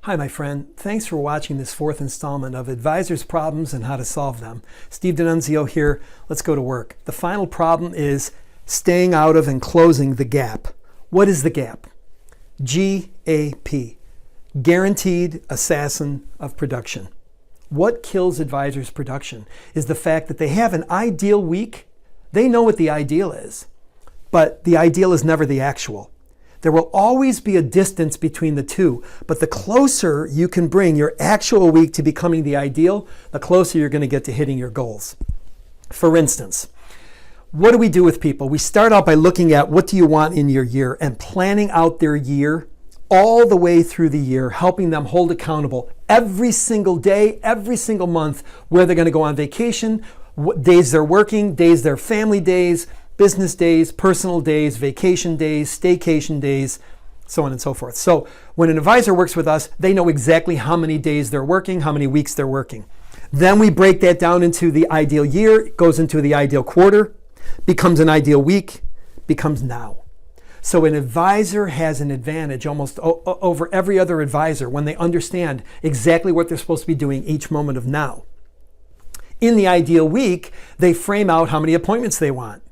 Hi, my friend. Thanks for watching this fourth installment of Advisors' Problems and How to Solve Them. Steve D'Annunzio here. Let's go to work. The final problem is staying out of and closing the gap. What is the gap? GAP. Guaranteed Assassin of Production. What kills advisors' production is the fact that they have an ideal week. They know what the ideal is, but the ideal is never the actual. There will always be a distance between the two, but the closer you can bring your actual week to becoming the ideal, the closer you're going to get to hitting your goals. For instance, what do we do with people? We start out by looking at what do you want in your year and planning out their year all the way through the year, helping them hold accountable every single day, every single month, where they're going to go on vacation, what days they're working, days they're family days, business days, personal days, vacation days, staycation days, so on and so forth. So when an advisor works with us, they know exactly how many days they're working, how many weeks they're working. Then we break that down into the ideal year, it goes into the ideal quarter, becomes an ideal week, becomes now. So an advisor has an advantage almost over every other advisor when they understand exactly what they're supposed to be doing each moment of now. In the ideal week, they frame out how many appointments they want.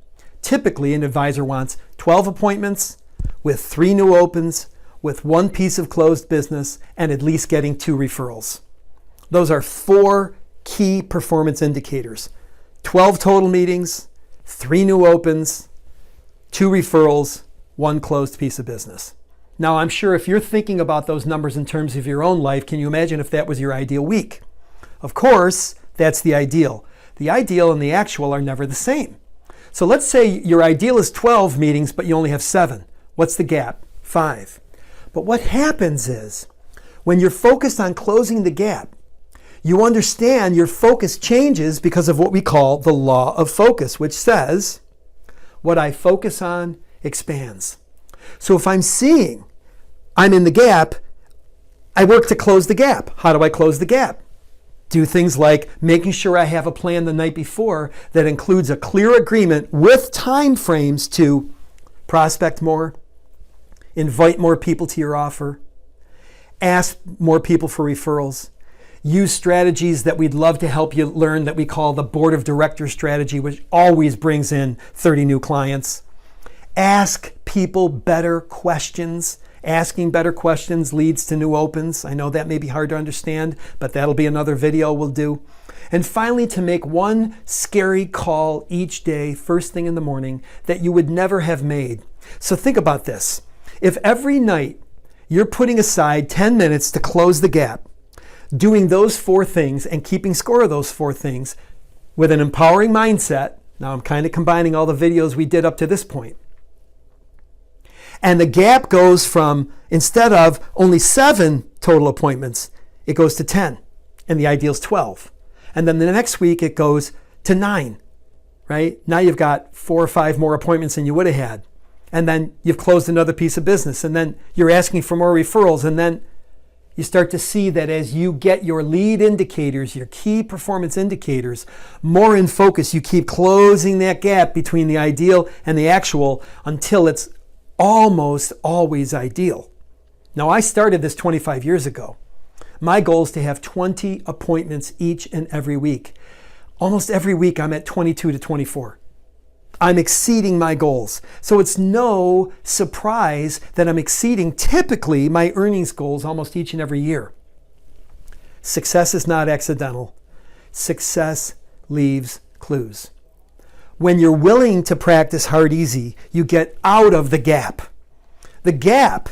Typically, an advisor wants 12 appointments with 3 new opens, with 1 piece of closed business, and at least getting 2 referrals. Those are 4 key performance indicators. 12 total meetings, 3 new opens, 2 referrals, 1 closed piece of business. Now, I'm sure if you're thinking about those numbers in terms of your own life, can you imagine if that was your ideal week? Of course, that's the ideal. The ideal and the actual are never the same. So let's say your ideal is 12 meetings, but you only have 7. What's the gap? 5. But what happens is, when you're focused on closing the gap, you understand your focus changes because of what we call the law of focus, which says, what I focus on expands. So if I'm seeing I'm in the gap, I work to close the gap. How do I close the gap? Do things like making sure I have a plan the night before that includes a clear agreement with time frames to prospect more, invite more people to your offer, ask more people for referrals, use strategies that we'd love to help you learn that we call the board of directors strategy, which always brings in 30 new clients. Ask people better questions. Asking better questions leads to new opens. I know that may be hard to understand, but that'll be another video we'll do. And finally, to make one scary call each day, first thing in the morning, that you would never have made. So think about this. If every night you're putting aside 10 minutes to close the gap, doing those 4 things and keeping score of those 4 things with an empowering mindset, now I'm kind of combining all the videos we did up to this point, and the gap goes from, instead of only 7 total appointments, it goes to 10. And the ideal is 12. And then the next week it goes to 9, right? Now you've got 4 or 5 more appointments than you would have had. And then you've closed another piece of business. And then you're asking for more referrals. And then you start to see that as you get your lead indicators, your key performance indicators, more in focus, you keep closing that gap between the ideal and the actual until it's almost always ideal. Now, I started this 25 years ago. My goal is to have 20 appointments each and every week. Almost every week I'm at 22 to 24. I'm exceeding my goals. So it's no surprise that I'm exceeding typically my earnings goals almost each and every year. Success is not accidental. Success leaves clues. When you're willing to practice hard easy, you get out of the gap. The gap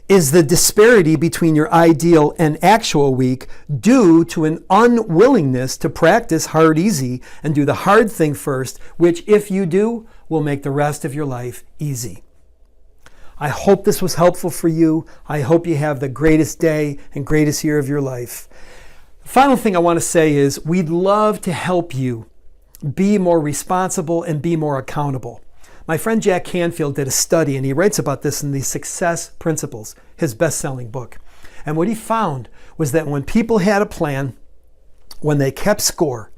is the disparity between your ideal and actual week due to an unwillingness to practice hard easy and do the hard thing first, which if you do, will make the rest of your life easy. I hope this was helpful for you. I hope you have the greatest day and greatest year of your life. The final thing I want to say is we'd love to help you be more responsible and be more accountable. My friend Jack Canfield did a study, and he writes about this in the Success Principles, his best-selling book. And what he found was that when people had a plan, when they kept score,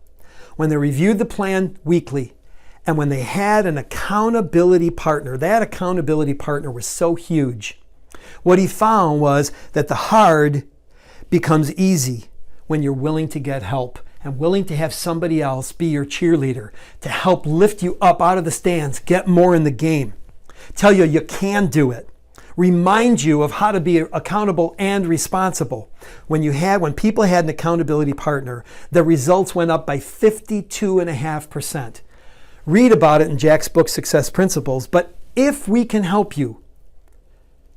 when they reviewed the plan weekly, and when they had an accountability partner, that accountability partner was so huge. What he found was that the hard becomes easy when you're willing to get help and willing to have somebody else be your cheerleader to help lift you up out of the stands, get more in the game, tell you you can do it, remind you of how to be accountable and responsible. When people had an accountability partner, the results went up by 52.5%. Read about it in Jack's book, Success Principles. But if we can help you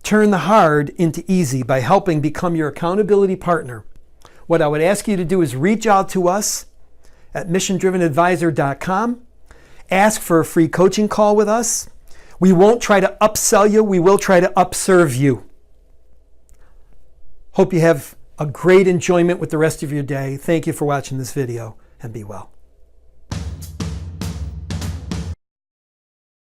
turn the hard into easy by helping become your accountability partner, what I would ask you to do is reach out to us at missiondrivenadvisor.com. Ask for a free coaching call with us. We won't try to upsell you. We will try to upserve you. Hope you have a great enjoyment with the rest of your day. Thank you for watching this video, and be well.